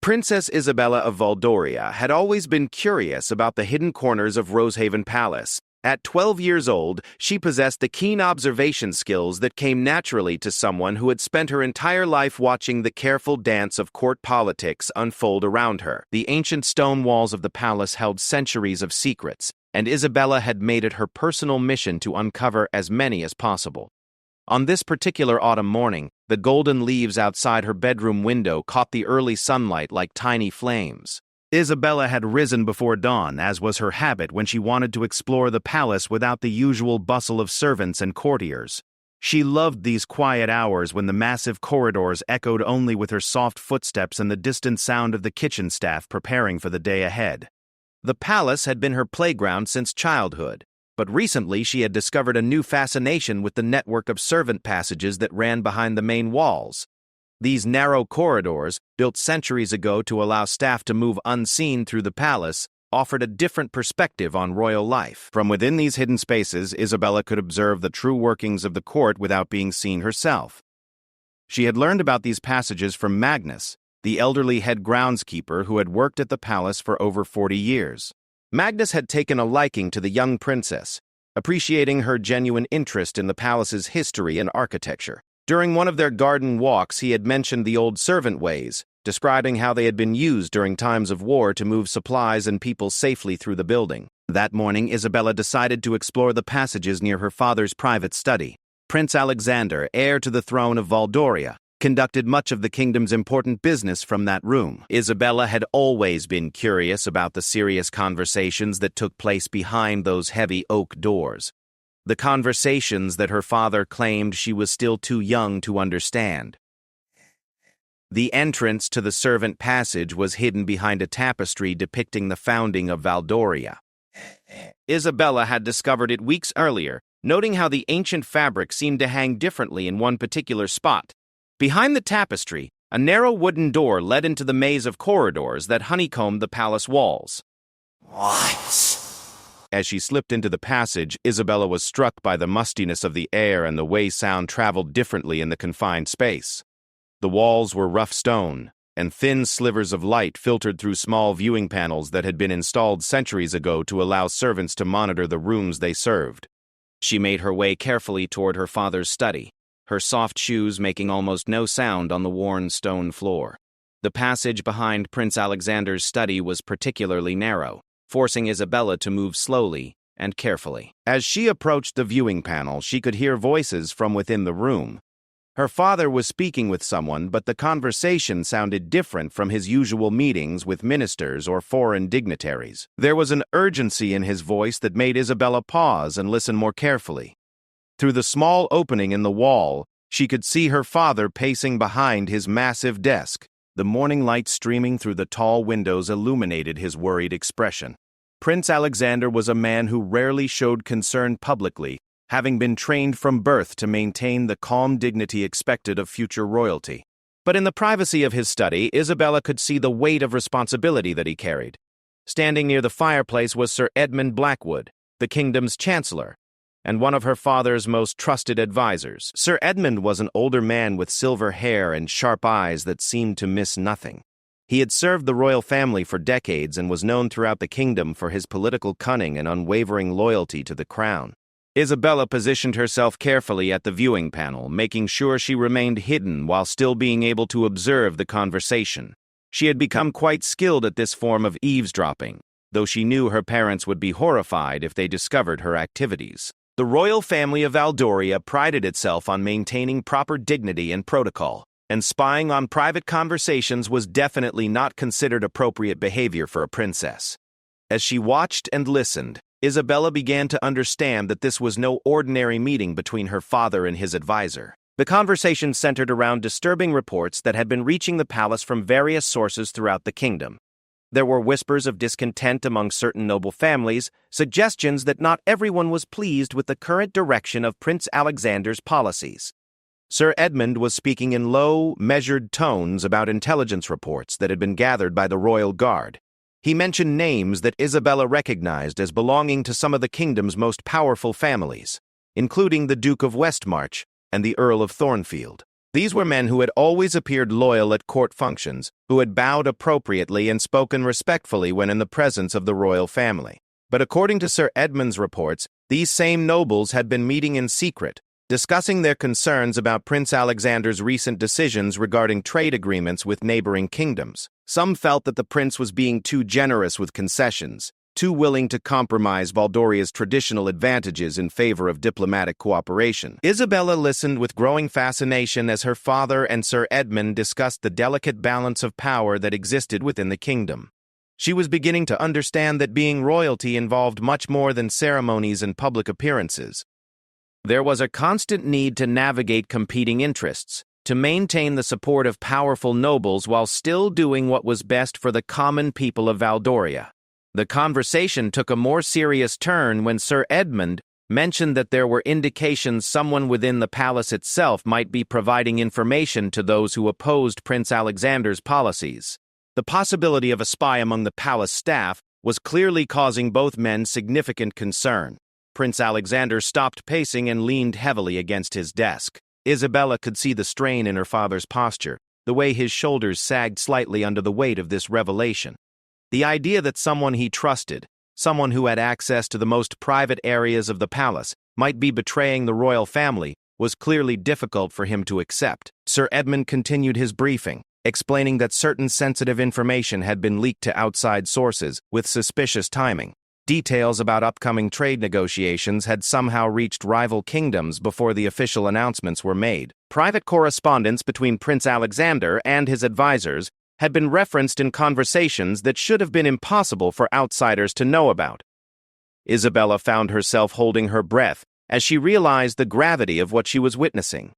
Princess Isabella of Valdoria had always been curious about the hidden corners of Rosehaven Palace. At 12 years old, she possessed the keen observation skills that came naturally to someone who had spent her entire life watching the careful dance of court politics unfold around her. The ancient stone walls of the palace held centuries of secrets, and Isabella had made it her personal mission to uncover as many as possible. On this particular autumn morning, the golden leaves outside her bedroom window caught the early sunlight like tiny flames. Isabella had risen before dawn, as was her habit when she wanted to explore the palace without the usual bustle of servants and courtiers. She loved these quiet hours when the massive corridors echoed only with her soft footsteps and the distant sound of the kitchen staff preparing for the day ahead. The palace had been her playground since childhood, but recently she had discovered a new fascination with the network of servant passages that ran behind the main walls. These narrow corridors, built centuries ago to allow staff to move unseen through the palace, offered a different perspective on royal life. From within these hidden spaces, Isabella could observe the true workings of the court without being seen herself. She had learned about these passages from Magnus, the elderly head groundskeeper who had worked at the palace for over 40 years. Magnus had taken a liking to the young princess, appreciating her genuine interest in the palace's history and architecture. During one of their garden walks, he had mentioned the old servant ways, describing how they had been used during times of war to move supplies and people safely through the building. That morning, Isabella decided to explore the passages near her father's private study. Prince Alexander, heir to the throne of Valdoria, conducted much of the kingdom's important business from that room. Isabella had always been curious about the serious conversations that took place behind those heavy oak doors. The conversations that her father claimed she was still too young to understand. The entrance to the servant passage was hidden behind a tapestry depicting the founding of Valdoria. Isabella had discovered it weeks earlier, noting how the ancient fabric seemed to hang differently in one particular spot. Behind the tapestry, a narrow wooden door led into the maze of corridors that honeycombed the palace walls. What? As she slipped into the passage, Isabella was struck by the mustiness of the air and the way sound traveled differently in the confined space. The walls were rough stone, and thin slivers of light filtered through small viewing panels that had been installed centuries ago to allow servants to monitor the rooms they served. She made her way carefully toward her father's study, her soft shoes making almost no sound on the worn stone floor. The passage behind Prince Alexander's study was particularly narrow, forcing Isabella to move slowly and carefully. As she approached the viewing panel, she could hear voices from within the room. Her father was speaking with someone, but the conversation sounded different from his usual meetings with ministers or foreign dignitaries. There was an urgency in his voice that made Isabella pause and listen more carefully. Through the small opening in the wall, she could see her father pacing behind his massive desk. The morning light streaming through the tall windows illuminated his worried expression. Prince Alexander was a man who rarely showed concern publicly, having been trained from birth to maintain the calm dignity expected of future royalty. But in the privacy of his study, Isabella could see the weight of responsibility that he carried. Standing near the fireplace was Sir Edmund Blackwood, the kingdom's chancellor, and one of her father's most trusted advisors. Sir Edmund was an older man with silver hair and sharp eyes that seemed to miss nothing. He had served the royal family for decades and was known throughout the kingdom for his political cunning and unwavering loyalty to the crown. Isabella positioned herself carefully at the viewing panel, making sure she remained hidden while still being able to observe the conversation. She had become quite skilled at this form of eavesdropping, though she knew her parents would be horrified if they discovered her activities. The royal family of Valdoria prided itself on maintaining proper dignity and protocol, and spying on private conversations was definitely not considered appropriate behavior for a princess. As she watched and listened, Isabella began to understand that this was no ordinary meeting between her father and his advisor. The conversation centered around disturbing reports that had been reaching the palace from various sources throughout the kingdom. There were whispers of discontent among certain noble families, suggestions that not everyone was pleased with the current direction of Prince Alexander's policies. Sir Edmund was speaking in low, measured tones about intelligence reports that had been gathered by the royal guard. He mentioned names that Isabella recognized as belonging to some of the kingdom's most powerful families, including the Duke of Westmarch and the Earl of Thornfield. These were men who had always appeared loyal at court functions, who had bowed appropriately and spoken respectfully when in the presence of the royal family. But according to Sir Edmund's reports, these same nobles had been meeting in secret, discussing their concerns about Prince Alexander's recent decisions regarding trade agreements with neighboring kingdoms. Some felt that the prince was being too generous with concessions, too willing to compromise Valdoria's traditional advantages in favor of diplomatic cooperation. Isabella listened with growing fascination as her father and Sir Edmund discussed the delicate balance of power that existed within the kingdom. She was beginning to understand that being royalty involved much more than ceremonies and public appearances. There was a constant need to navigate competing interests, to maintain the support of powerful nobles while still doing what was best for the common people of Valdoria. The conversation took a more serious turn when Sir Edmund mentioned that there were indications someone within the palace itself might be providing information to those who opposed Prince Alexander's policies. The possibility of a spy among the palace staff was clearly causing both men significant concern. Prince Alexander stopped pacing and leaned heavily against his desk. Isabella could see the strain in her father's posture, the way his shoulders sagged slightly under the weight of this revelation. The idea that someone he trusted, someone who had access to the most private areas of the palace, might be betraying the royal family was clearly difficult for him to accept. Sir Edmund continued his briefing, explaining that certain sensitive information had been leaked to outside sources with suspicious timing. Details about upcoming trade negotiations had somehow reached rival kingdoms before the official announcements were made. Private correspondence between Prince Alexander and his advisors had been referenced in conversations that should have been impossible for outsiders to know about. Isabella found herself holding her breath as she realized the gravity of what she was witnessing.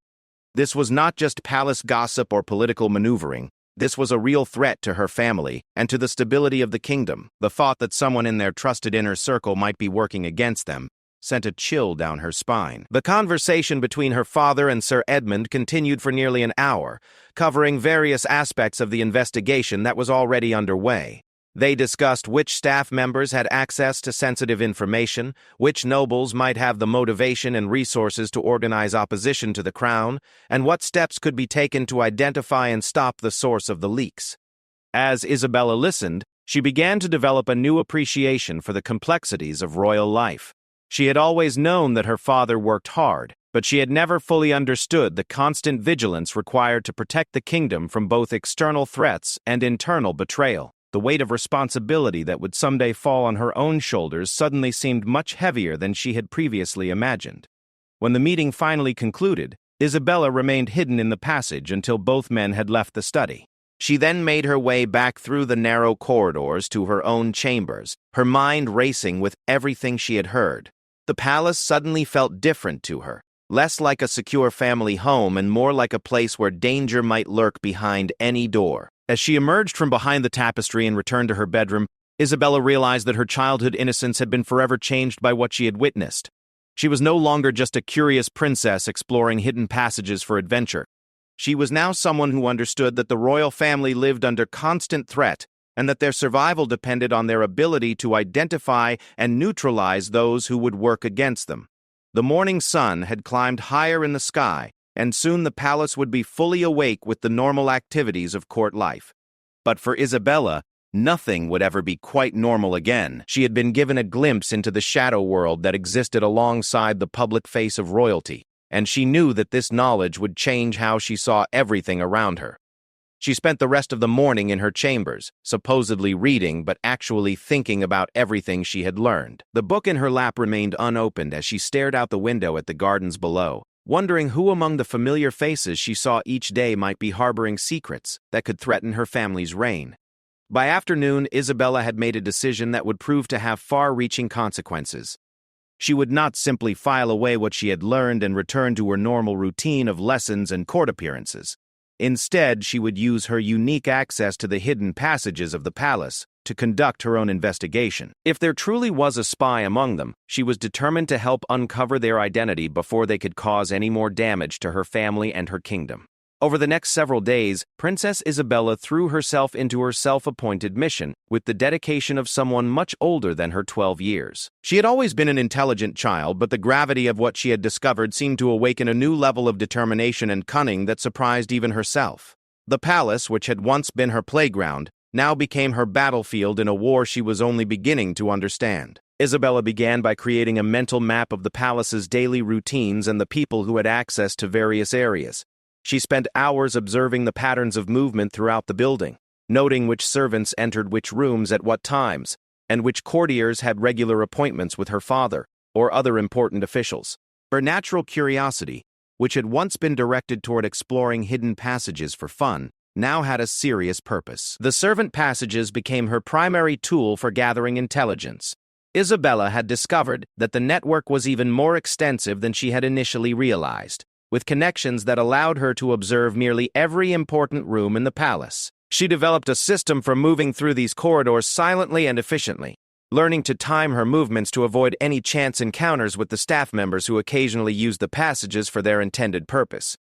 This was not just palace gossip or political maneuvering. This was a real threat to her family and to the stability of the kingdom. The thought that someone in their trusted inner circle might be working against them sent a chill down her spine. The conversation between her father and Sir Edmund continued for nearly an hour, covering various aspects of the investigation that was already underway. They discussed which staff members had access to sensitive information, which nobles might have the motivation and resources to organize opposition to the crown, and what steps could be taken to identify and stop the source of the leaks. As Isabella listened, she began to develop a new appreciation for the complexities of royal life. She had always known that her father worked hard, but she had never fully understood the constant vigilance required to protect the kingdom from both external threats and internal betrayal. The weight of responsibility that would someday fall on her own shoulders suddenly seemed much heavier than she had previously imagined. When the meeting finally concluded, Isabella remained hidden in the passage until both men had left the study. She then made her way back through the narrow corridors to her own chambers, her mind racing with everything she had heard. The palace suddenly felt different to her, less like a secure family home and more like a place where danger might lurk behind any door. As she emerged from behind the tapestry and returned to her bedroom, Isabella realized that her childhood innocence had been forever changed by what she had witnessed. She was no longer just a curious princess exploring hidden passages for adventure. She was now someone who understood that the royal family lived under constant threat and that their survival depended on their ability to identify and neutralize those who would work against them. The morning sun had climbed higher in the sky, and soon the palace would be fully awake with the normal activities of court life. But for Isabella, nothing would ever be quite normal again. She had been given a glimpse into the shadow world that existed alongside the public face of royalty, and she knew that this knowledge would change how she saw everything around her. She spent the rest of the morning in her chambers, supposedly reading but actually thinking about everything she had learned. The book in her lap remained unopened as she stared out the window at the gardens below, wondering who among the familiar faces she saw each day might be harboring secrets that could threaten her family's reign. By afternoon, Isabella had made a decision that would prove to have far-reaching consequences. She would not simply file away what she had learned and return to her normal routine of lessons and court appearances. Instead, she would use her unique access to the hidden passages of the palace to conduct her own investigation. If there truly was a spy among them, she was determined to help uncover their identity before they could cause any more damage to her family and her kingdom. Over the next several days, Princess Isabella threw herself into her self-appointed mission with the dedication of someone much older than her 12 years. She had always been an intelligent child, but the gravity of what she had discovered seemed to awaken a new level of determination and cunning that surprised even herself. The palace, which had once been her playground, now became her battlefield in a war she was only beginning to understand. Isabella began by creating a mental map of the palace's daily routines and the people who had access to various areas. She spent hours observing the patterns of movement throughout the building, noting which servants entered which rooms at what times, and which courtiers had regular appointments with her father or other important officials. Her natural curiosity, which had once been directed toward exploring hidden passages for fun, now had a serious purpose. The servant passages became her primary tool for gathering intelligence. Isabella had discovered that the network was even more extensive than she had initially realized, with connections that allowed her to observe nearly every important room in the palace. She developed a system for moving through these corridors silently and efficiently, learning to time her movements to avoid any chance encounters with the staff members who occasionally used the passages for their intended purpose.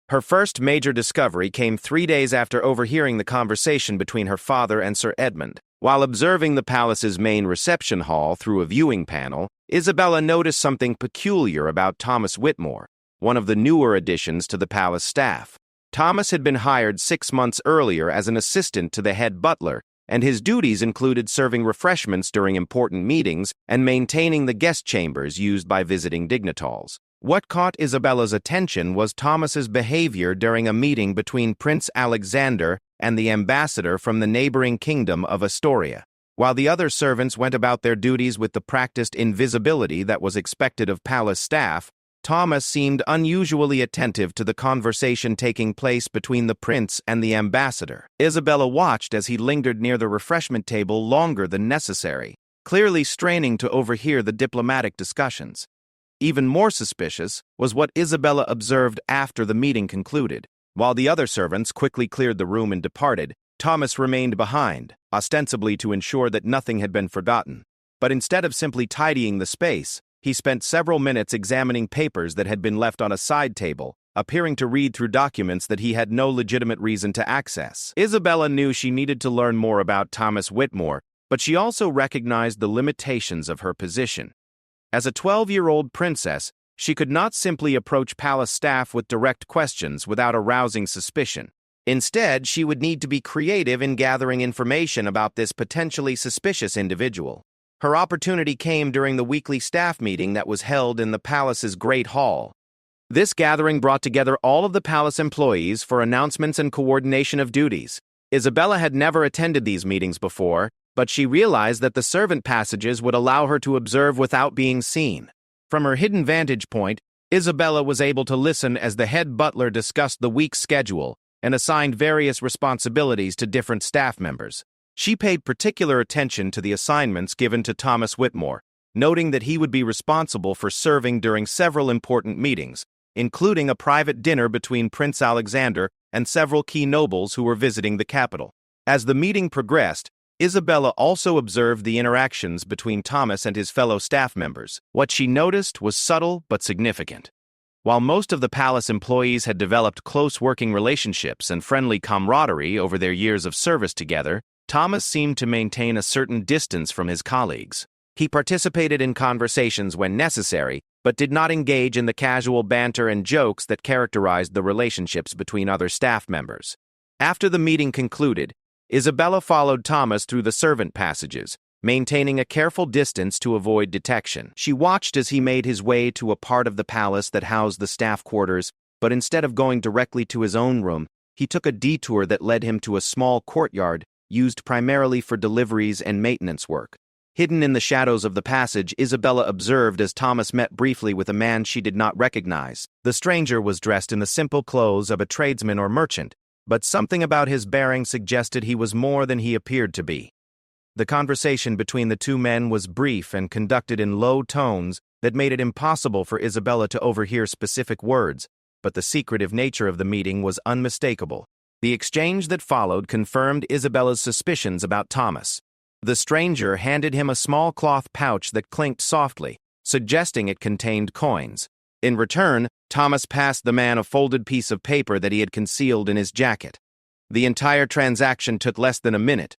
Her first major discovery came 3 days after overhearing the conversation between her father and Sir Edmund. While observing the palace's main reception hall through a viewing panel, Isabella noticed something peculiar about Thomas Whitmore, one of the newer additions to the palace staff. Thomas had been hired 6 months earlier as an assistant to the head butler, and his duties included serving refreshments during important meetings and maintaining the guest chambers used by visiting dignitaries. What caught Isabella's attention was Thomas's behavior during a meeting between Prince Alexander and the ambassador from the neighboring kingdom of Astoria. While the other servants went about their duties with the practiced invisibility that was expected of palace staff, Thomas seemed unusually attentive to the conversation taking place between the prince and the ambassador. Isabella watched as he lingered near the refreshment table longer than necessary, clearly straining to overhear the diplomatic discussions. Even more suspicious was what Isabella observed after the meeting concluded. While the other servants quickly cleared the room and departed, Thomas remained behind, ostensibly to ensure that nothing had been forgotten. But instead of simply tidying the space, he spent several minutes examining papers that had been left on a side table, appearing to read through documents that he had no legitimate reason to access. Isabella knew she needed to learn more about Thomas Whitmore, but she also recognized the limitations of her position. As a 12-year-old princess, she could not simply approach palace staff with direct questions without arousing suspicion. Instead, she would need to be creative in gathering information about this potentially suspicious individual. Her opportunity came during the weekly staff meeting that was held in the palace's Great Hall. This gathering brought together all of the palace employees for announcements and coordination of duties. Isabella had never attended these meetings before, but she realized that the servant passages would allow her to observe without being seen. From her hidden vantage point, Isabella was able to listen as the head butler discussed the week's schedule and assigned various responsibilities to different staff members. She paid particular attention to the assignments given to Thomas Whitmore, noting that he would be responsible for serving during several important meetings, including a private dinner between Prince Alexander and several key nobles who were visiting the capital. As the meeting progressed, Isabella also observed the interactions between Thomas and his fellow staff members. What she noticed was subtle but significant. While most of the palace employees had developed close working relationships and friendly camaraderie over their years of service together, Thomas seemed to maintain a certain distance from his colleagues. He participated in conversations when necessary, but did not engage in the casual banter and jokes that characterized the relationships between other staff members. After the meeting concluded, Isabella followed Thomas through the servant passages, maintaining a careful distance to avoid detection. She watched as he made his way to a part of the palace that housed the staff quarters, but instead of going directly to his own room, he took a detour that led him to a small courtyard used primarily for deliveries and maintenance work. Hidden in the shadows of the passage, Isabella observed as Thomas met briefly with a man she did not recognize. The stranger was dressed in the simple clothes of a tradesman or merchant, but something about his bearing suggested he was more than he appeared to be. The conversation between the two men was brief and conducted in low tones that made it impossible for Isabella to overhear specific words, but the secretive nature of the meeting was unmistakable. The exchange that followed confirmed Isabella's suspicions about Thomas. The stranger handed him a small cloth pouch that clinked softly, suggesting it contained coins. In return, Thomas passed the man a folded piece of paper that he had concealed in his jacket. The entire transaction took less than a minute,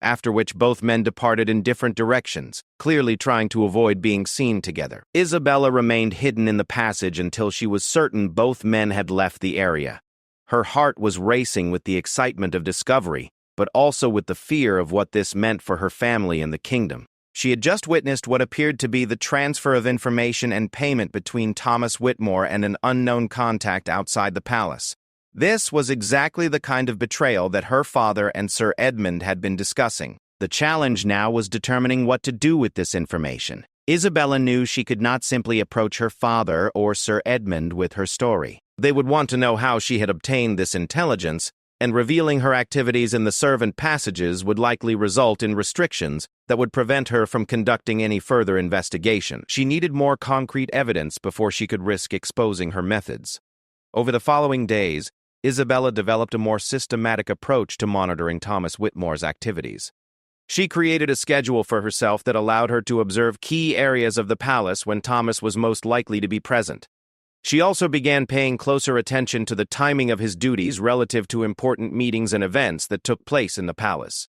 after which both men departed in different directions, clearly trying to avoid being seen together. Isabella remained hidden in the passage until she was certain both men had left the area. Her heart was racing with the excitement of discovery, but also with the fear of what this meant for her family and the kingdom. She had just witnessed what appeared to be the transfer of information and payment between Thomas Whitmore and an unknown contact outside the palace. This was exactly the kind of betrayal that her father and Sir Edmund had been discussing. The challenge now was determining what to do with this information. Isabella knew she could not simply approach her father or Sir Edmund with her story. They would want to know how she had obtained this intelligence, and revealing her activities in the servant passages would likely result in restrictions that would prevent her from conducting any further investigation. She needed more concrete evidence before she could risk exposing her methods. Over the following days, Isabella developed a more systematic approach to monitoring Thomas Whitmore's activities. She created a schedule for herself that allowed her to observe key areas of the palace when Thomas was most likely to be present. She also began paying closer attention to the timing of his duties relative to important meetings and events that took place in the palace.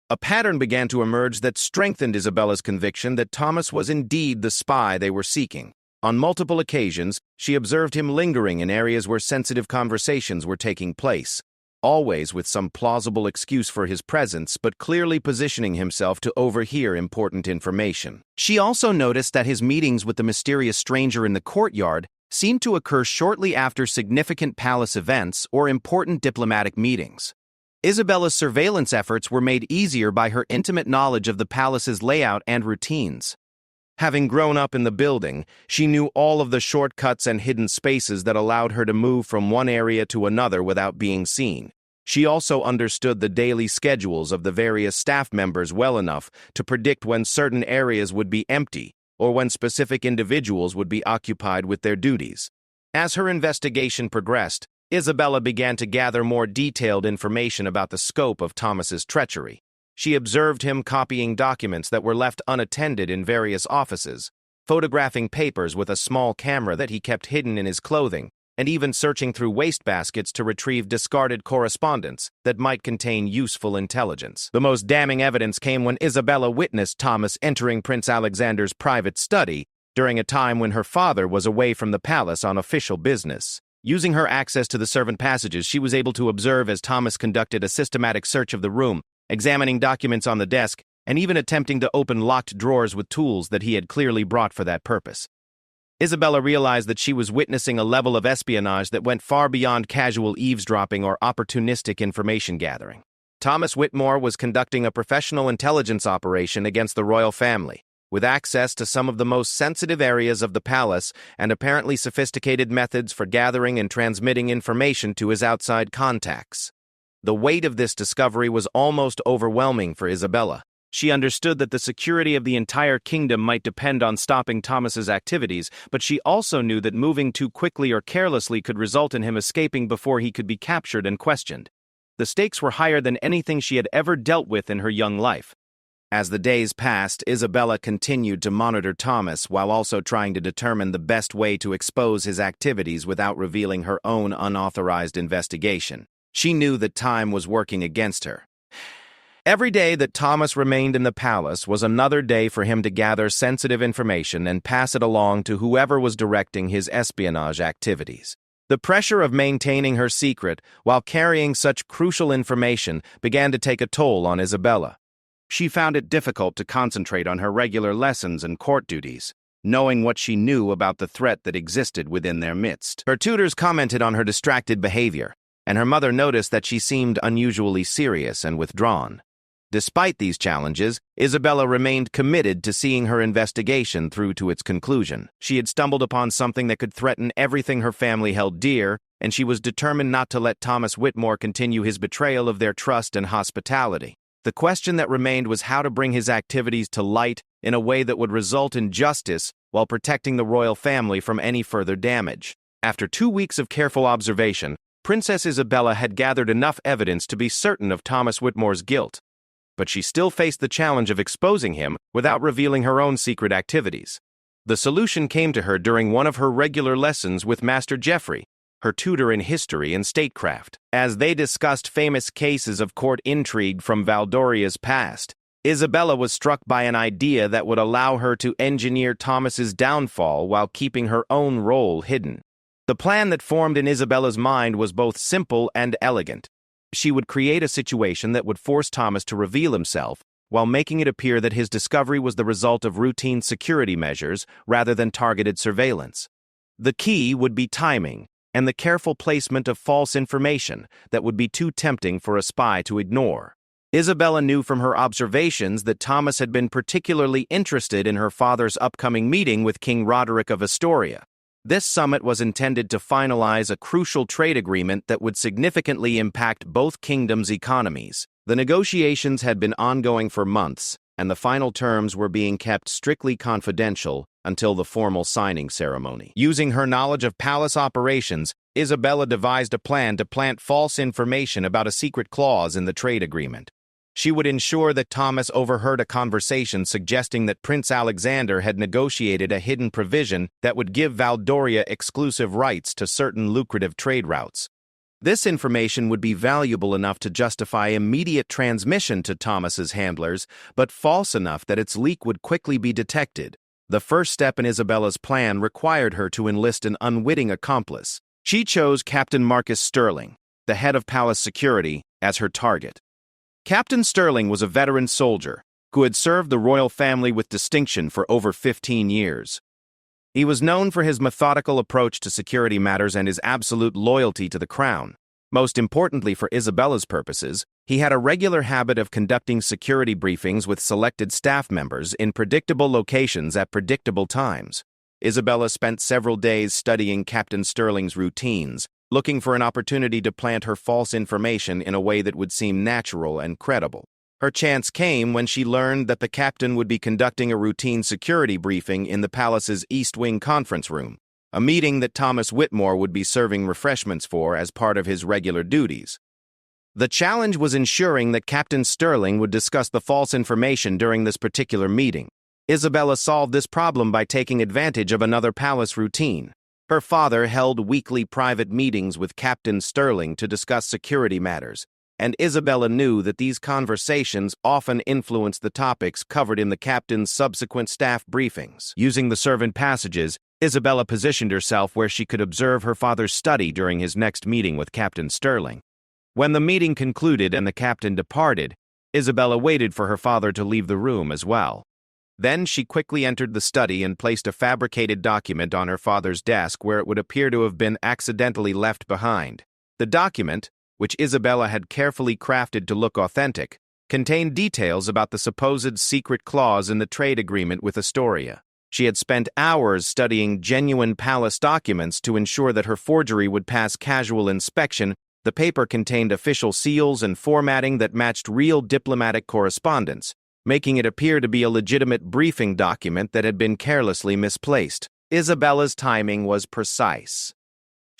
A pattern began to emerge that strengthened Isabella's conviction that Thomas was indeed the spy they were seeking. On multiple occasions, she observed him lingering in areas where sensitive conversations were taking place, always with some plausible excuse for his presence, but clearly positioning himself to overhear important information. She also noticed that his meetings with the mysterious stranger in the courtyard seemed to occur shortly after significant palace events or important diplomatic meetings. Isabella's surveillance efforts were made easier by her intimate knowledge of the palace's layout and routines. Having grown up in the building, she knew all of the shortcuts and hidden spaces that allowed her to move from one area to another without being seen. She also understood the daily schedules of the various staff members well enough to predict when certain areas would be empty or when specific individuals would be occupied with their duties. As her investigation progressed, Isabella began to gather more detailed information about the scope of Thomas's treachery. She observed him copying documents that were left unattended in various offices, photographing papers with a small camera that he kept hidden in his clothing, and even searching through wastebaskets to retrieve discarded correspondence that might contain useful intelligence. The most damning evidence came when Isabella witnessed Thomas entering Prince Alexander's private study during a time when her father was away from the palace on official business. Using her access to the servant passages, she was able to observe as Thomas conducted a systematic search of the room, examining documents on the desk, and even attempting to open locked drawers with tools that he had clearly brought for that purpose. Isabella realized that she was witnessing a level of espionage that went far beyond casual eavesdropping or opportunistic information gathering. Thomas Whitmore was conducting a professional intelligence operation against the royal family, with access to some of the most sensitive areas of the palace and apparently sophisticated methods for gathering and transmitting information to his outside contacts. The weight of this discovery was almost overwhelming for Isabella. She understood that the security of the entire kingdom might depend on stopping Thomas's activities, but she also knew that moving too quickly or carelessly could result in him escaping before he could be captured and questioned. The stakes were higher than anything she had ever dealt with in her young life. As the days passed, Isabella continued to monitor Thomas while also trying to determine the best way to expose his activities without revealing her own unauthorized investigation. She knew that time was working against her. Every day that Thomas remained in the palace was another day for him to gather sensitive information and pass it along to whoever was directing his espionage activities. The pressure of maintaining her secret while carrying such crucial information began to take a toll on Isabella. She found it difficult to concentrate on her regular lessons and court duties, knowing what she knew about the threat that existed within their midst. Her tutors commented on her distracted behavior, and her mother noticed that she seemed unusually serious and withdrawn. Despite these challenges, Isabella remained committed to seeing her investigation through to its conclusion. She had stumbled upon something that could threaten everything her family held dear, and she was determined not to let Thomas Whitmore continue his betrayal of their trust and hospitality. The question that remained was how to bring his activities to light in a way that would result in justice while protecting the royal family from any further damage. After 2 weeks of careful observation, Princess Isabella had gathered enough evidence to be certain of Thomas Whitmore's guilt, but she still faced the challenge of exposing him without revealing her own secret activities. The solution came to her during one of her regular lessons with Master Geoffrey, her tutor in history and statecraft. As they discussed famous cases of court intrigue from Valdoria's past, Isabella was struck by an idea that would allow her to engineer Thomas's downfall while keeping her own role hidden. The plan that formed in Isabella's mind was both simple and elegant. She would create a situation that would force Thomas to reveal himself, while making it appear that his discovery was the result of routine security measures rather than targeted surveillance. The key would be timing and the careful placement of false information that would be too tempting for a spy to ignore. Isabella knew from her observations that Thomas had been particularly interested in her father's upcoming meeting with King Roderick of Astoria. This summit was intended to finalize a crucial trade agreement that would significantly impact both kingdoms' economies. The negotiations had been ongoing for months, and the final terms were being kept strictly confidential until the formal signing ceremony. Using her knowledge of palace operations, Isabella devised a plan to plant false information about a secret clause in the trade agreement. She would ensure that Thomas overheard a conversation suggesting that Prince Alexander had negotiated a hidden provision that would give Valdoria exclusive rights to certain lucrative trade routes. This information would be valuable enough to justify immediate transmission to Thomas's handlers, but false enough that its leak would quickly be detected. The first step in Isabella's plan required her to enlist an unwitting accomplice. She chose Captain Marcus Sterling, the head of palace security, as her target. Captain Sterling was a veteran soldier who had served the royal family with distinction for over 15 years. He was known for his methodical approach to security matters and his absolute loyalty to the crown. Most importantly for Isabella's purposes, he had a regular habit of conducting security briefings with selected staff members in predictable locations at predictable times. Isabella spent several days studying Captain Sterling's routines, looking for an opportunity to plant her false information in a way that would seem natural and credible. Her chance came when she learned that the captain would be conducting a routine security briefing in the palace's East Wing conference room, a meeting that Thomas Whitmore would be serving refreshments for as part of his regular duties. The challenge was ensuring that Captain Sterling would discuss the false information during this particular meeting. Isabella solved this problem by taking advantage of another palace routine. Her father held weekly private meetings with Captain Sterling to discuss security matters, and Isabella knew that these conversations often influenced the topics covered in the captain's subsequent staff briefings. Using the servant passages, Isabella positioned herself where she could observe her father's study during his next meeting with Captain Sterling. When the meeting concluded and the captain departed, Isabella waited for her father to leave the room as well. Then she quickly entered the study and placed a fabricated document on her father's desk where it would appear to have been accidentally left behind. The document, which Isabella had carefully crafted to look authentic, contained details about the supposed secret clause in the trade agreement with Astoria. She had spent hours studying genuine palace documents to ensure that her forgery would pass casual inspection. The paper contained official seals and formatting that matched real diplomatic correspondence, making it appear to be a legitimate briefing document that had been carelessly misplaced. Isabella's timing was precise.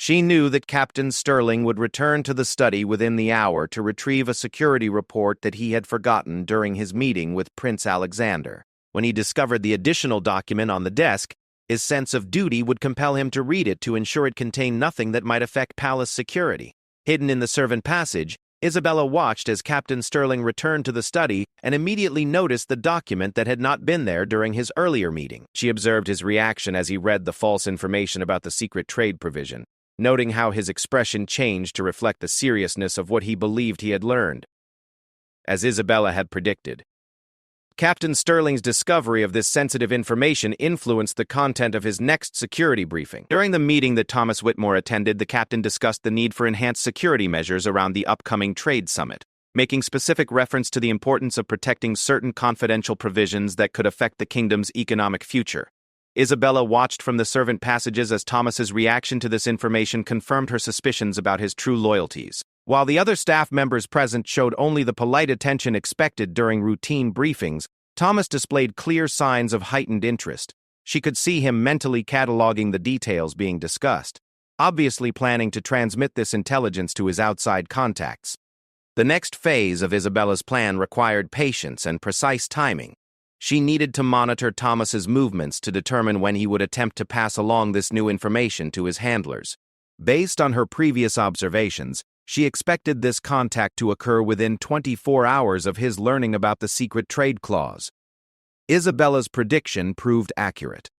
She knew that Captain Sterling would return to the study within the hour to retrieve a security report that he had forgotten during his meeting with Prince Alexander. When he discovered the additional document on the desk, his sense of duty would compel him to read it to ensure it contained nothing that might affect palace security. Hidden in the servant passage, Isabella watched as Captain Sterling returned to the study and immediately noticed the document that had not been there during his earlier meeting. She observed his reaction as he read the false information about the secret trade provision, noting how his expression changed to reflect the seriousness of what he believed he had learned. As Isabella had predicted, Captain Sterling's discovery of this sensitive information influenced the content of his next security briefing. During the meeting that Thomas Whitmore attended, the captain discussed the need for enhanced security measures around the upcoming trade summit, making specific reference to the importance of protecting certain confidential provisions that could affect the kingdom's economic future. Isabella watched from the servant passages as Thomas's reaction to this information confirmed her suspicions about his true loyalties. While the other staff members present showed only the polite attention expected during routine briefings, Thomas displayed clear signs of heightened interest. She could see him mentally cataloging the details being discussed, obviously planning to transmit this intelligence to his outside contacts. The next phase of Isabella's plan required patience and precise timing. She needed to monitor Thomas's movements to determine when he would attempt to pass along this new information to his handlers. Based on her previous observations, she expected this contact to occur within 24 hours of his learning about the secret trade clause. Isabella's prediction proved accurate.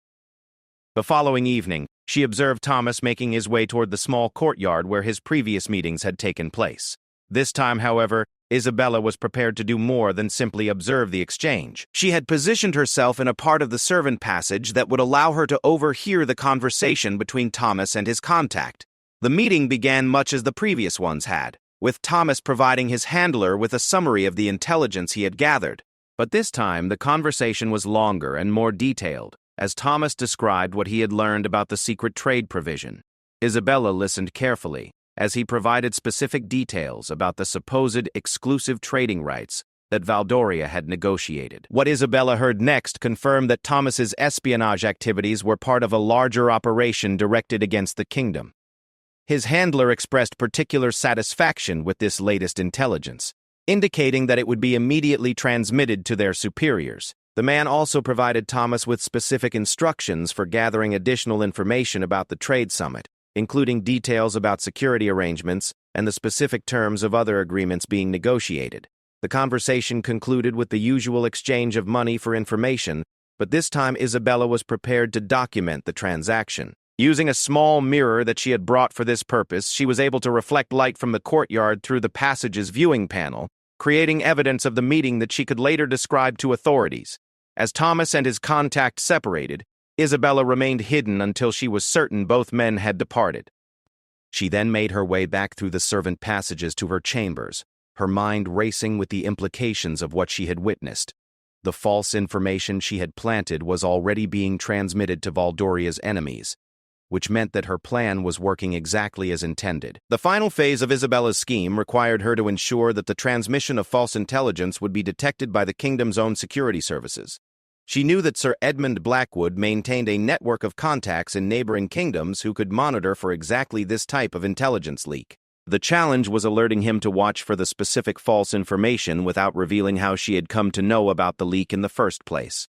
The following evening, she observed Thomas making his way toward the small courtyard where his previous meetings had taken place. This time, however, Isabella was prepared to do more than simply observe the exchange. She had positioned herself in a part of the servant passage that would allow her to overhear the conversation between Thomas and his contact. The meeting began much as the previous ones had, with Thomas providing his handler with a summary of the intelligence he had gathered. But this time, the conversation was longer and more detailed, as Thomas described what he had learned about the secret trade provision. Isabella listened carefully, as he provided specific details about the supposed exclusive trading rights that Valdoria had negotiated. What Isabella heard next confirmed that Thomas's espionage activities were part of a larger operation directed against the kingdom. His handler expressed particular satisfaction with this latest intelligence, indicating that it would be immediately transmitted to their superiors. The man also provided Thomas with specific instructions for gathering additional information about the trade summit, including details about security arrangements and the specific terms of other agreements being negotiated. The conversation concluded with the usual exchange of money for information, but this time Isabella was prepared to document the transaction. Using a small mirror that she had brought for this purpose, she was able to reflect light from the courtyard through the passage's viewing panel, creating evidence of the meeting that she could later describe to authorities. As Thomas and his contact separated, Isabella remained hidden until she was certain both men had departed. She then made her way back through the servant passages to her chambers, her mind racing with the implications of what she had witnessed. The false information she had planted was already being transmitted to Valdoria's enemies, which meant that her plan was working exactly as intended. The final phase of Isabella's scheme required her to ensure that the transmission of false intelligence would be detected by the kingdom's own security services. She knew that Sir Edmund Blackwood maintained a network of contacts in neighboring kingdoms who could monitor for exactly this type of intelligence leak. The challenge was alerting him to watch for the specific false information without revealing how she had come to know about the leak in the first place.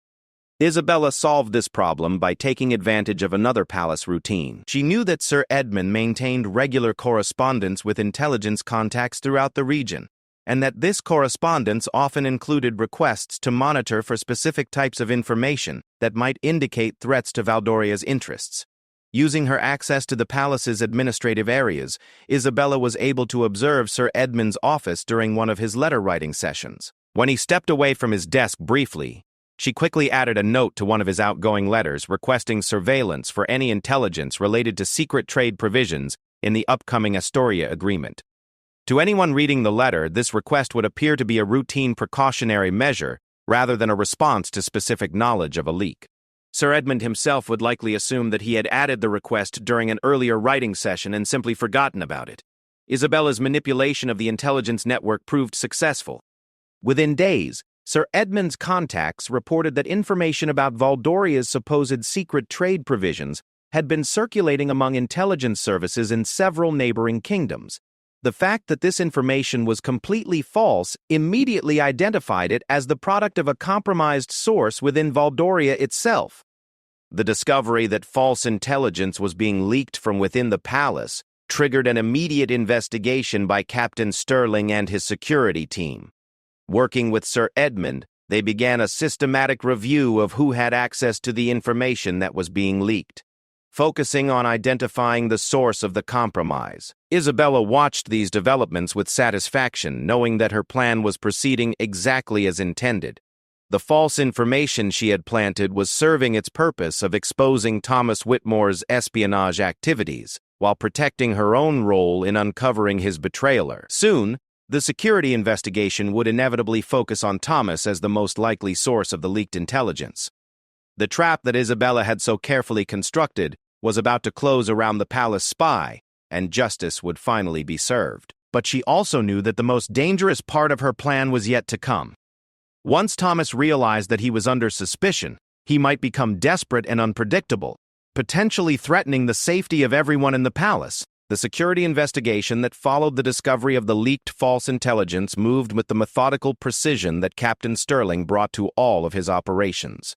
Isabella solved this problem by taking advantage of another palace routine. She knew that Sir Edmund maintained regular correspondence with intelligence contacts throughout the region, and that this correspondence often included requests to monitor for specific types of information that might indicate threats to Valdoria's interests. Using her access to the palace's administrative areas, Isabella was able to observe Sir Edmund's office during one of his letter-writing sessions. When he stepped away from his desk briefly, she quickly added a note to one of his outgoing letters requesting surveillance for any intelligence related to secret trade provisions in the upcoming Astoria agreement. To anyone reading the letter, this request would appear to be a routine precautionary measure rather than a response to specific knowledge of a leak. Sir Edmund himself would likely assume that he had added the request during an earlier writing session and simply forgotten about it. Isabella's manipulation of the intelligence network proved successful. Within days, Sir Edmund's contacts reported that information about Valdoria's supposed secret trade provisions had been circulating among intelligence services in several neighboring kingdoms. The fact that this information was completely false immediately identified it as the product of a compromised source within Valdoria itself. The discovery that false intelligence was being leaked from within the palace triggered an immediate investigation by Captain Sterling and his security team. Working with Sir Edmund, they began a systematic review of who had access to the information that was being leaked, focusing on identifying the source of the compromise. Isabella watched these developments with satisfaction, knowing that her plan was proceeding exactly as intended. The false information she had planted was serving its purpose of exposing Thomas Whitmore's espionage activities, while protecting her own role in uncovering his betrayer. Soon, the security investigation would inevitably focus on Thomas as the most likely source of the leaked intelligence. The trap that Isabella had so carefully constructed was about to close around the palace spy, and justice would finally be served. But she also knew that the most dangerous part of her plan was yet to come. Once Thomas realized that he was under suspicion, he might become desperate and unpredictable, potentially threatening the safety of everyone in the palace. The security investigation that followed the discovery of the leaked false intelligence moved with the methodical precision that Captain Sterling brought to all of his operations.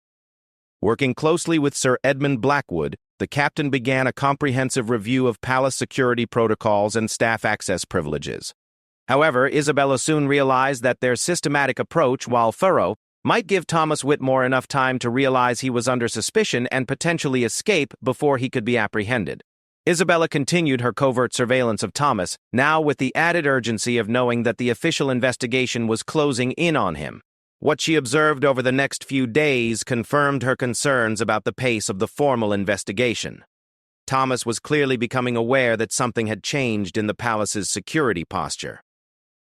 Working closely with Sir Edmund Blackwood, the captain began a comprehensive review of palace security protocols and staff access privileges. However, Isabella soon realized that their systematic approach, while thorough, might give Thomas Whitmore enough time to realize he was under suspicion and potentially escape before he could be apprehended. Isabella continued her covert surveillance of Thomas, now with the added urgency of knowing that the official investigation was closing in on him. What she observed over the next few days confirmed her concerns about the pace of the formal investigation. Thomas was clearly becoming aware that something had changed in the palace's security posture.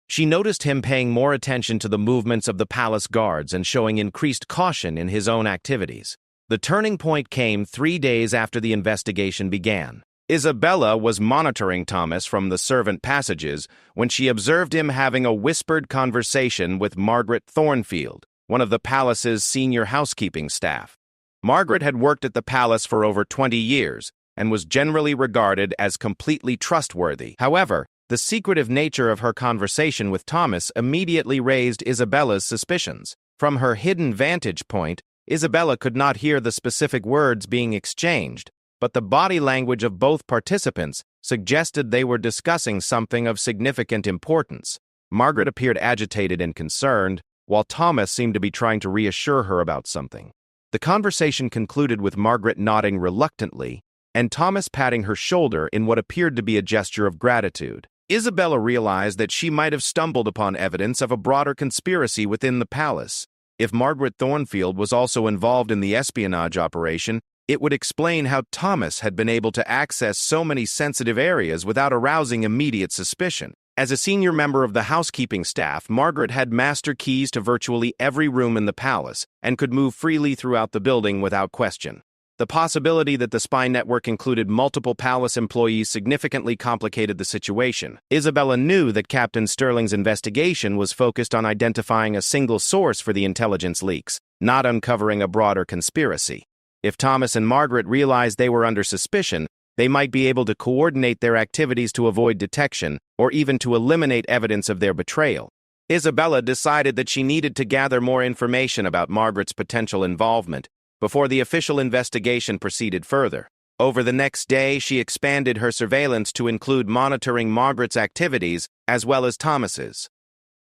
She noticed him paying more attention to the movements of the palace guards and showing increased caution in his own activities. The turning point came 3 days after the investigation began. Isabella was monitoring Thomas from the servant passages when she observed him having a whispered conversation with Margaret Thornfield, one of the palace's senior housekeeping staff. Margaret had worked at the palace for over 20 years and was generally regarded as completely trustworthy. However, the secretive nature of her conversation with Thomas immediately raised Isabella's suspicions. From her hidden vantage point, Isabella could not hear the specific words being exchanged, but the body language of both participants suggested they were discussing something of significant importance. Margaret appeared agitated and concerned, while Thomas seemed to be trying to reassure her about something. The conversation concluded with Margaret nodding reluctantly and Thomas patting her shoulder in what appeared to be a gesture of gratitude. Isabella realized that she might have stumbled upon evidence of a broader conspiracy within the palace. If Margaret Thornfield was also involved in the espionage operation, it would explain how Thomas had been able to access so many sensitive areas without arousing immediate suspicion. As a senior member of the housekeeping staff, Margaret had master keys to virtually every room in the palace and could move freely throughout the building without question. The possibility that the spy network included multiple palace employees significantly complicated the situation. Isabella knew that Captain Sterling's investigation was focused on identifying a single source for the intelligence leaks, not uncovering a broader conspiracy. If Thomas and Margaret realized they were under suspicion, they might be able to coordinate their activities to avoid detection or even to eliminate evidence of their betrayal. Isabella decided that she needed to gather more information about Margaret's potential involvement before the official investigation proceeded further. Over the next day, she expanded her surveillance to include monitoring Margaret's activities as well as Thomas's.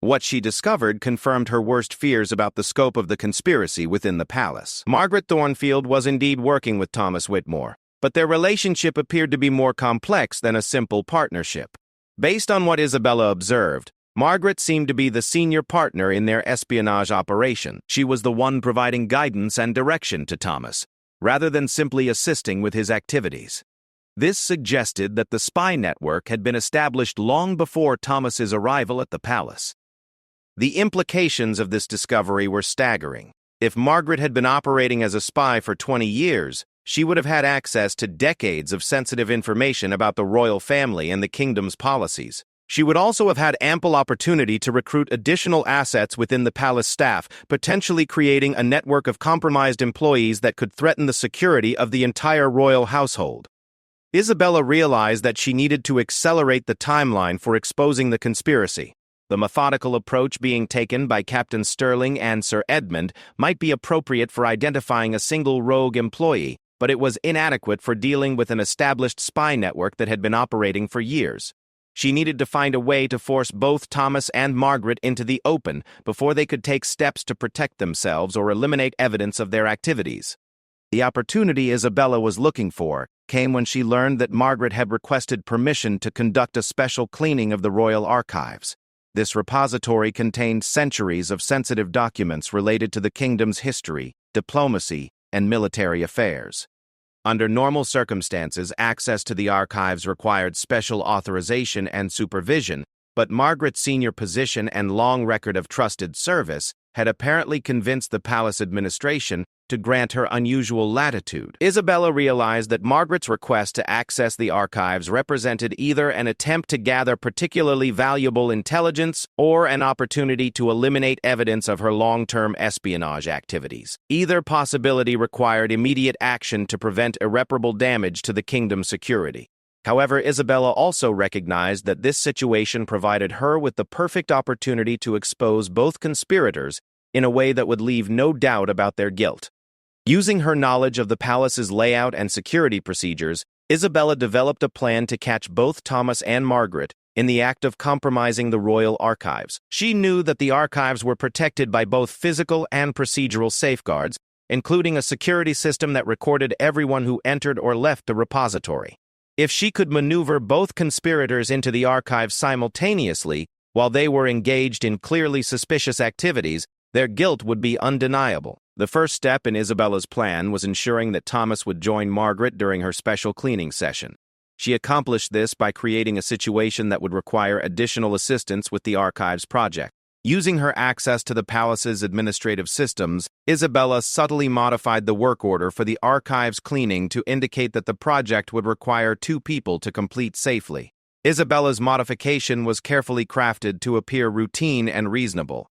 What she discovered confirmed her worst fears about the scope of the conspiracy within the palace. Margaret Thornfield was indeed working with Thomas Whitmore, but their relationship appeared to be more complex than a simple partnership. Based on what Isabella observed, Margaret seemed to be the senior partner in their espionage operation. She was the one providing guidance and direction to Thomas, rather than simply assisting with his activities. This suggested that the spy network had been established long before Thomas's arrival at the palace. The implications of this discovery were staggering. If Margaret had been operating as a spy for 20 years, she would have had access to decades of sensitive information about the royal family and the kingdom's policies. She would also have had ample opportunity to recruit additional assets within the palace staff, potentially creating a network of compromised employees that could threaten the security of the entire royal household. Isabella realized that she needed to accelerate the timeline for exposing the conspiracy. The methodical approach being taken by Captain Sterling and Sir Edmund might be appropriate for identifying a single rogue employee, but it was inadequate for dealing with an established spy network that had been operating for years. She needed to find a way to force both Thomas and Margaret into the open before they could take steps to protect themselves or eliminate evidence of their activities. The opportunity Isabella was looking for came when she learned that Margaret had requested permission to conduct a special cleaning of the royal archives. This repository contained centuries of sensitive documents related to the kingdom's history, diplomacy, and military affairs. Under normal circumstances, access to the archives required special authorization and supervision, but Margaret's senior position and long record of trusted service had apparently convinced the palace administration to grant her unusual latitude. Isabella realized that Margaret's request to access the archives represented either an attempt to gather particularly valuable intelligence or an opportunity to eliminate evidence of her long-term espionage activities. Either possibility required immediate action to prevent irreparable damage to the kingdom's security. However, Isabella also recognized that this situation provided her with the perfect opportunity to expose both conspirators in a way that would leave no doubt about their guilt. Using her knowledge of the palace's layout and security procedures, Isabella developed a plan to catch both Thomas and Margaret in the act of compromising the royal archives. She knew that the archives were protected by both physical and procedural safeguards, including a security system that recorded everyone who entered or left the repository. If she could maneuver both conspirators into the archives simultaneously while they were engaged in clearly suspicious activities, their guilt would be undeniable. The first step in Isabella's plan was ensuring that Thomas would join Margaret during her special cleaning session. She accomplished this by creating a situation that would require additional assistance with the archives project. Using her access to the palace's administrative systems, Isabella subtly modified the work order for the archives cleaning to indicate that the project would require 2 people to complete safely. Isabella's modification was carefully crafted to appear routine and reasonable.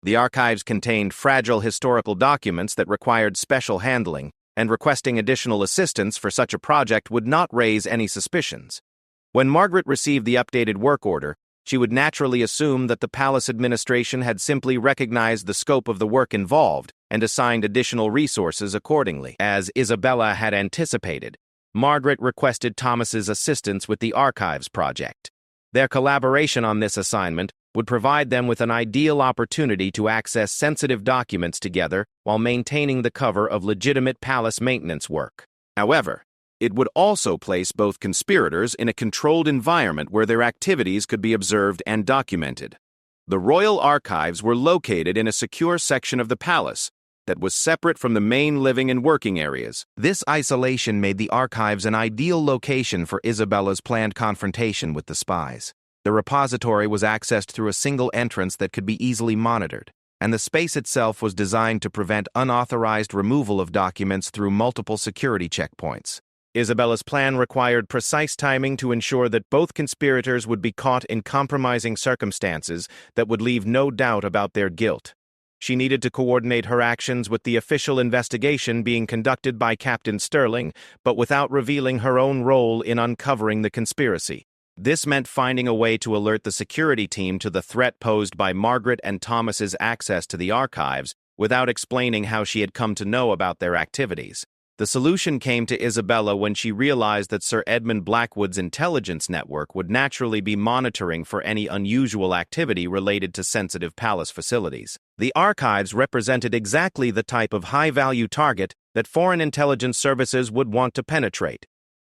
The archives contained fragile historical documents that required special handling, and requesting additional assistance for such a project would not raise any suspicions. When Margaret received the updated work order, she would naturally assume that the palace administration had simply recognized the scope of the work involved and assigned additional resources accordingly. As Isabella had anticipated, Margaret requested Thomas's assistance with the archives project. Their collaboration on this assignment would provide them with an ideal opportunity to access sensitive documents together while maintaining the cover of legitimate palace maintenance work. However, it would also place both conspirators in a controlled environment where their activities could be observed and documented. The royal archives were located in a secure section of the palace that was separate from the main living and working areas. This isolation made the archives an ideal location for Isabella's planned confrontation with the spies. The repository was accessed through a single entrance that could be easily monitored, and the space itself was designed to prevent unauthorized removal of documents through multiple security checkpoints. Isabella's plan required precise timing to ensure that both conspirators would be caught in compromising circumstances that would leave no doubt about their guilt. She needed to coordinate her actions with the official investigation being conducted by Captain Sterling, but without revealing her own role in uncovering the conspiracy. This meant finding a way to alert the security team to the threat posed by Margaret and Thomas's access to the archives without explaining how she had come to know about their activities. The solution came to Isabella when she realized that Sir Edmund Blackwood's intelligence network would naturally be monitoring for any unusual activity related to sensitive palace facilities. The archives represented exactly the type of high-value target that foreign intelligence services would want to penetrate.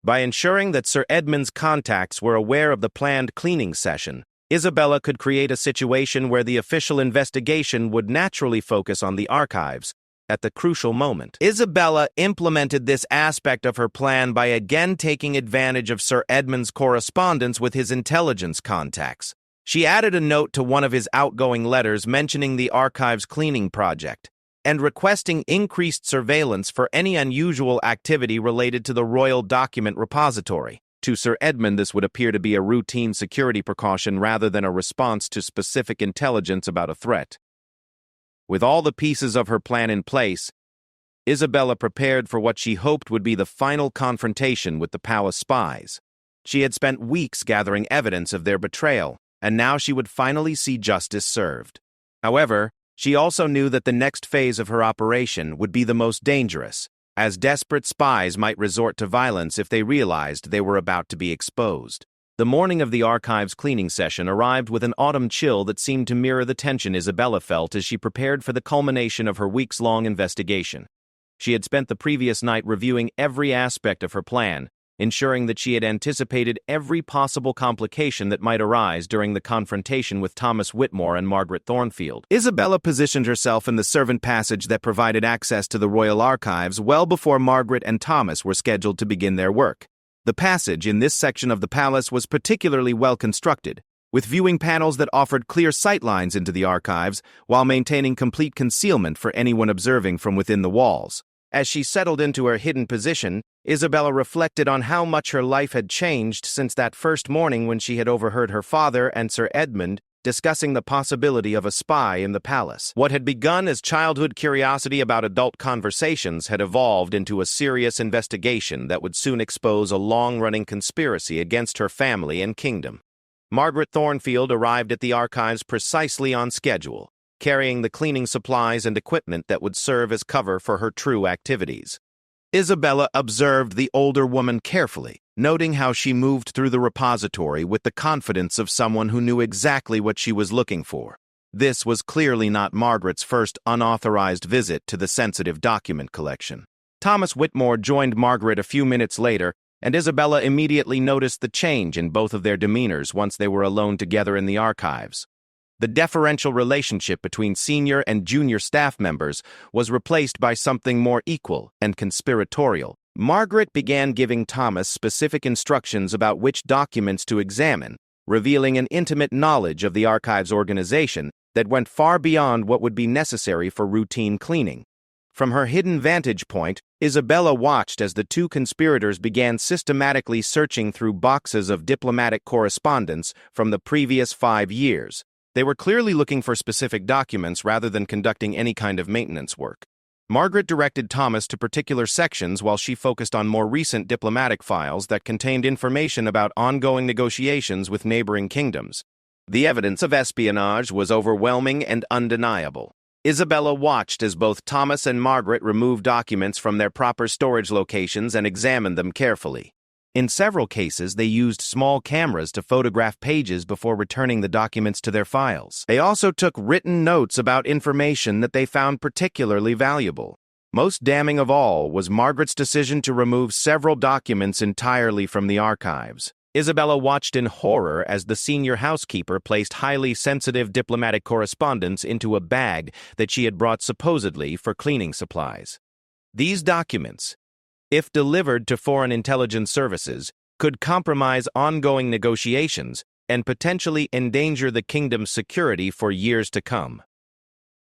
By ensuring that Sir Edmund's contacts were aware of the planned cleaning session, Isabella could create a situation where the official investigation would naturally focus on the archives at the crucial moment. Isabella implemented this aspect of her plan by again taking advantage of Sir Edmund's correspondence with his intelligence contacts. She added a note to one of his outgoing letters mentioning the archives cleaning project and requesting increased surveillance for any unusual activity related to the royal document repository. To Sir Edmund, this would appear to be a routine security precaution rather than a response to specific intelligence about a threat. With all the pieces of her plan in place, Isabella prepared for what she hoped would be the final confrontation with the palace spies. She had spent weeks gathering evidence of their betrayal, and now she would finally see justice served. However, she also knew that the next phase of her operation would be the most dangerous, as desperate spies might resort to violence if they realized they were about to be exposed. The morning of the archives cleaning session arrived with an autumn chill that seemed to mirror the tension Isabella felt as she prepared for the culmination of her weeks-long investigation. She had spent the previous night reviewing every aspect of her plan, ensuring that she had anticipated every possible complication that might arise during the confrontation with Thomas Whitmore and Margaret Thornfield. Isabella positioned herself in the servant passage that provided access to the royal archives well before Margaret and Thomas were scheduled to begin their work. The passage in this section of the palace was particularly well constructed, with viewing panels that offered clear sightlines into the archives while maintaining complete concealment for anyone observing from within the walls. As she settled into her hidden position, Isabella reflected on how much her life had changed since that first morning when she had overheard her father and Sir Edmund discussing the possibility of a spy in the palace. What had begun as childhood curiosity about adult conversations had evolved into a serious investigation that would soon expose a long-running conspiracy against her family and kingdom. Margaret Thornfield arrived at the archives precisely on schedule, carrying the cleaning supplies and equipment that would serve as cover for her true activities. Isabella observed the older woman carefully, noting how she moved through the repository with the confidence of someone who knew exactly what she was looking for. This was clearly not Margaret's first unauthorized visit to the sensitive document collection. Thomas Whitmore joined Margaret a few minutes later, and Isabella immediately noticed the change in both of their demeanors once they were alone together in the archives. The deferential relationship between senior and junior staff members was replaced by something more equal and conspiratorial. Margaret began giving Thomas specific instructions about which documents to examine, revealing an intimate knowledge of the archive's organization that went far beyond what would be necessary for routine cleaning. From her hidden vantage point, Isabella watched as the two conspirators began systematically searching through boxes of diplomatic correspondence from the previous 5 years. They were clearly looking for specific documents rather than conducting any kind of maintenance work. Margaret directed Thomas to particular sections while she focused on more recent diplomatic files that contained information about ongoing negotiations with neighboring kingdoms. The evidence of espionage was overwhelming and undeniable. Isabella watched as both Thomas and Margaret removed documents from their proper storage locations and examined them carefully. In several cases, they used small cameras to photograph pages before returning the documents to their files. They also took written notes about information that they found particularly valuable. Most damning of all was Margaret's decision to remove several documents entirely from the archives. Isabella watched in horror as the senior housekeeper placed highly sensitive diplomatic correspondence into a bag that she had brought supposedly for cleaning supplies. These documents, if delivered to foreign intelligence services, could compromise ongoing negotiations and potentially endanger the kingdom's security for years to come.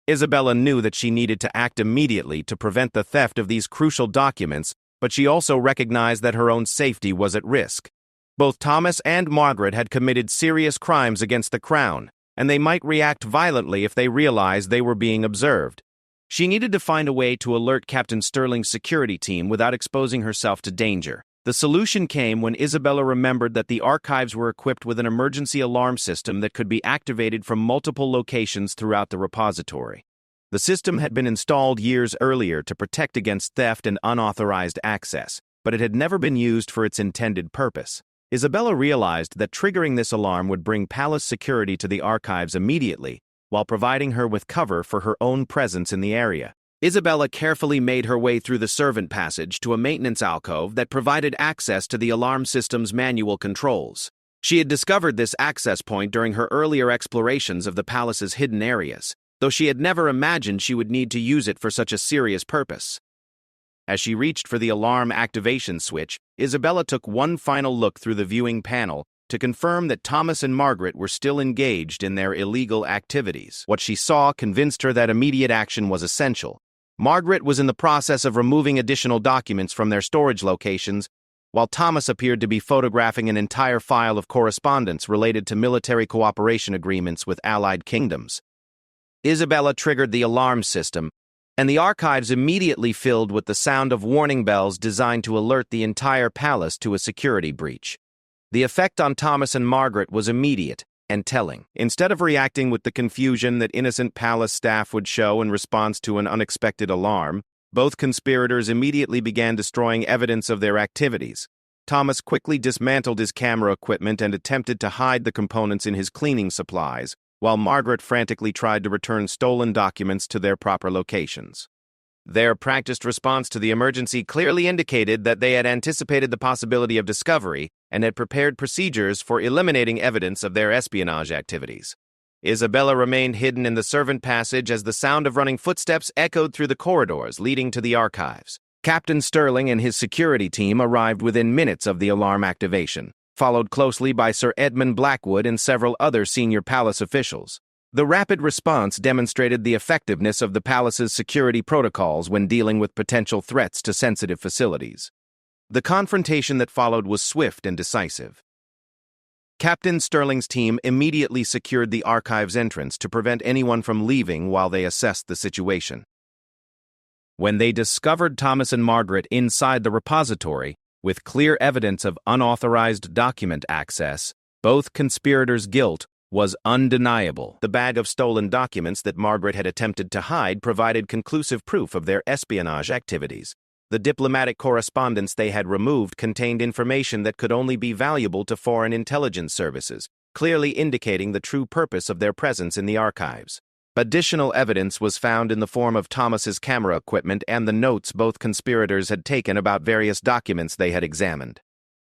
Isabella knew that she needed to act immediately to prevent the theft of these crucial documents, but she also recognized that her own safety was at risk. Both Thomas and Margaret had committed serious crimes against the crown, and they might react violently if they realized they were being observed. She needed to find a way to alert Captain Sterling's security team without exposing herself to danger. The solution came when Isabella remembered that the archives were equipped with an emergency alarm system that could be activated from multiple locations throughout the repository. The system had been installed years earlier to protect against theft and unauthorized access, but it had never been used for its intended purpose. Isabella realized that triggering this alarm would bring palace security to the archives immediately, while providing her with cover for her own presence in the area. Isabella carefully made her way through the servant passage to a maintenance alcove that provided access to the alarm system's manual controls. She had discovered this access point during her earlier explorations of the palace's hidden areas, though she had never imagined she would need to use it for such a serious purpose. As she reached for the alarm activation switch, Isabella took one final look through the viewing panel to confirm that Thomas and Margaret were still engaged in their illegal activities. What she saw convinced her that immediate action was essential. Margaret was in the process of removing additional documents from their storage locations, while Thomas appeared to be photographing an entire file of correspondence related to military cooperation agreements with allied kingdoms. Isabella triggered the alarm system, and the archives immediately filled with the sound of warning bells designed to alert the entire palace to a security breach. The effect on Thomas and Margaret was immediate and telling. Instead of reacting with the confusion that innocent palace staff would show in response to an unexpected alarm, both conspirators immediately began destroying evidence of their activities. Thomas quickly dismantled his camera equipment and attempted to hide the components in his cleaning supplies, while Margaret frantically tried to return stolen documents to their proper locations. Their practiced response to the emergency clearly indicated that they had anticipated the possibility of discovery and had prepared procedures for eliminating evidence of their espionage activities. Isabella remained hidden in the servant passage as the sound of running footsteps echoed through the corridors leading to the archives. Captain Sterling and his security team arrived within minutes of the alarm activation, followed closely by Sir Edmund Blackwood and several other senior palace officials. The rapid response demonstrated the effectiveness of the palace's security protocols when dealing with potential threats to sensitive facilities. The confrontation that followed was swift and decisive. Captain Sterling's team immediately secured the archive's entrance to prevent anyone from leaving while they assessed the situation. When they discovered Thomas and Margaret inside the repository, with clear evidence of unauthorized document access, both conspirators' guilt was undeniable. The bag of stolen documents that Margaret had attempted to hide provided conclusive proof of their espionage activities. The diplomatic correspondence they had removed contained information that could only be valuable to foreign intelligence services, clearly indicating the true purpose of their presence in the archives. Additional evidence was found in the form of Thomas's camera equipment and the notes both conspirators had taken about various documents they had examined.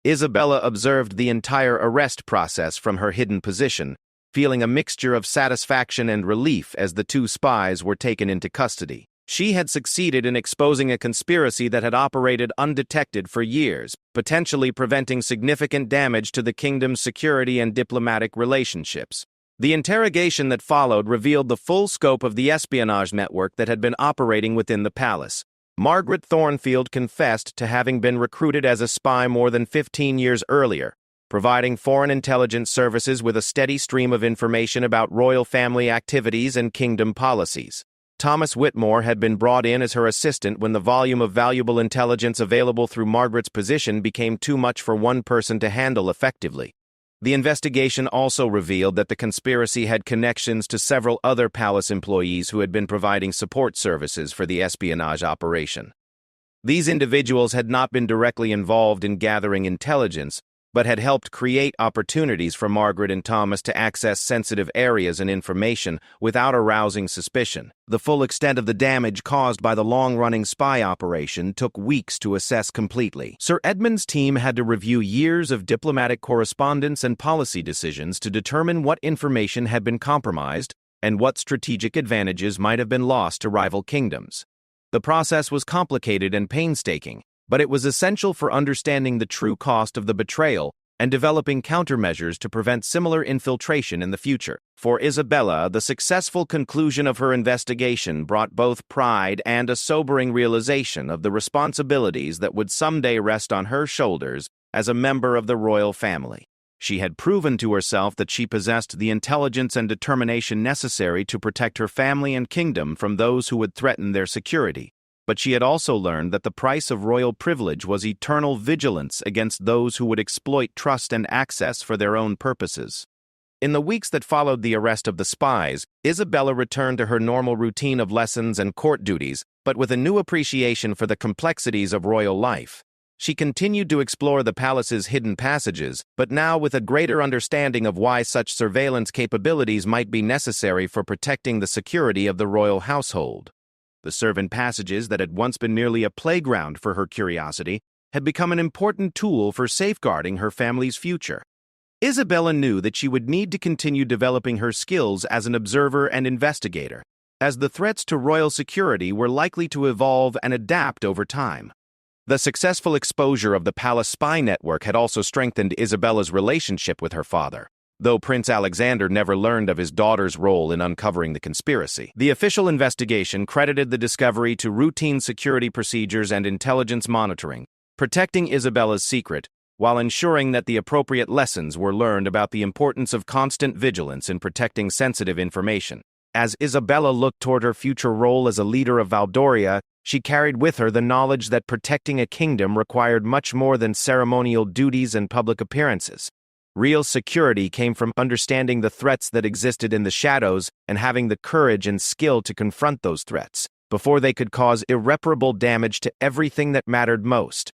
Isabella observed the entire arrest process from her hidden position, feeling a mixture of satisfaction and relief as the two spies were taken into custody. She had succeeded in exposing a conspiracy that had operated undetected for years, potentially preventing significant damage to the kingdom's security and diplomatic relationships. The interrogation that followed revealed the full scope of the espionage network that had been operating within the palace. Margaret Thornfield confessed to having been recruited as a spy more than 15 years earlier, providing foreign intelligence services with a steady stream of information about royal family activities and kingdom policies. Thomas Whitmore had been brought in as her assistant when the volume of valuable intelligence available through Margaret's position became too much for one person to handle effectively. The investigation also revealed that the conspiracy had connections to several other palace employees who had been providing support services for the espionage operation. These individuals had not been directly involved in gathering intelligence, but had helped create opportunities for Margaret and Thomas to access sensitive areas and information without arousing suspicion. The full extent of the damage caused by the long-running spy operation took weeks to assess completely. Sir Edmund's team had to review years of diplomatic correspondence and policy decisions to determine what information had been compromised and what strategic advantages might have been lost to rival kingdoms. The process was complicated and painstaking, but it was essential for understanding the true cost of the betrayal and developing countermeasures to prevent similar infiltration in the future. For Isabella, the successful conclusion of her investigation brought both pride and a sobering realization of the responsibilities that would someday rest on her shoulders as a member of the royal family. She had proven to herself that she possessed the intelligence and determination necessary to protect her family and kingdom from those who would threaten their security. But she had also learned that the price of royal privilege was eternal vigilance against those who would exploit trust and access for their own purposes. In the weeks that followed the arrest of the spies, Isabella returned to her normal routine of lessons and court duties, but with a new appreciation for the complexities of royal life. She continued to explore the palace's hidden passages, but now with a greater understanding of why such surveillance capabilities might be necessary for protecting the security of the royal household. The servant passages that had once been merely a playground for her curiosity had become an important tool for safeguarding her family's future. Isabella knew that she would need to continue developing her skills as an observer and investigator, as the threats to royal security were likely to evolve and adapt over time. The successful exposure of the palace spy network had also strengthened Isabella's relationship with her father, though Prince Alexander never learned of his daughter's role in uncovering the conspiracy. The official investigation credited the discovery to routine security procedures and intelligence monitoring, protecting Isabella's secret, while ensuring that the appropriate lessons were learned about the importance of constant vigilance in protecting sensitive information. As Isabella looked toward her future role as a leader of Valdoria, she carried with her the knowledge that protecting a kingdom required much more than ceremonial duties and public appearances. Real security came from understanding the threats that existed in the shadows and having the courage and skill to confront those threats before they could cause irreparable damage to everything that mattered most.